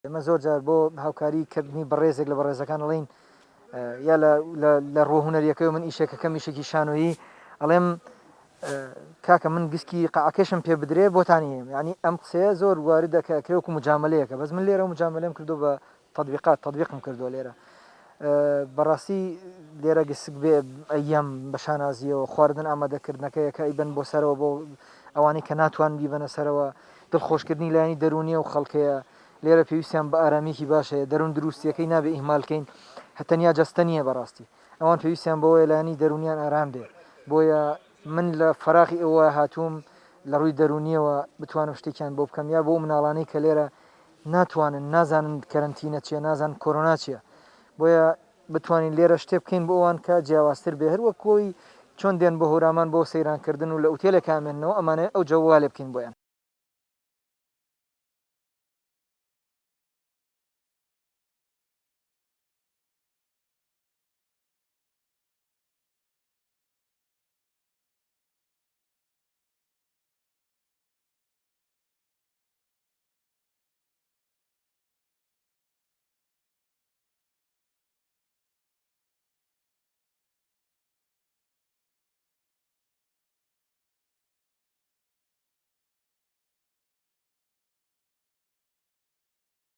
ئێمە زۆر جار بۆ هاوکاریکردنی بەڕێزێک لە بەڕێزەکان ئەڵێن یا لە ڕۆهونەریەکەی من ئیشێکەکەم ئیشێکی شانۆیی ئەڵێم کاکە من گسکی قاعەکەشم پێ بدرێ بۆتانیم ینی ئەم قسەیە زۆر واردە کە کرێوەکو مجاملەیەکە بەس من لێرە مجاملەم کردو بە تەطبیقم کردو لێرە بەڕاستی لێرە گسک بێ ئەیەم بە شانازیەوە خواردن ئامادەکردنەکەیەکە ئەیبەن بۆ سەرەوە بۆ ئەوانەی کە ناتوان بیبەنە سەرەوە دڵخۆشکردنی لایانی دەرونیە و خەڵکەیە لێرە پێویستیان بە ئارامێکی باشەیە دەروون دروستیەکەی نابێ ئیهمالکەین هەتەنیا جەستە نییە بەڕاستی ئەوان پێویستیان بەوەیە لایانی دەرونیان ئارام بێ بۆیە من لە فەراغی ئەوە هاتووم لە ڕووی دەرونیەوە بتوانم شتێکیان بۆ بکەم یا بۆ مناڵانەی کە لێرە ناتوانن نازانن کەرەنتینە چیە نازان کۆرۆنا چییە بۆیە بتوانین لێرە شتێ بکەین بۆ ئەوان کە جیاوازتر بێ هەروە کۆی چۆن دێن بە هۆرامان بۆ سەیرانکردن و لە ئوتێلە کامێنەوە ئەمانە ئەو جەووا لێ بکەین بۆیان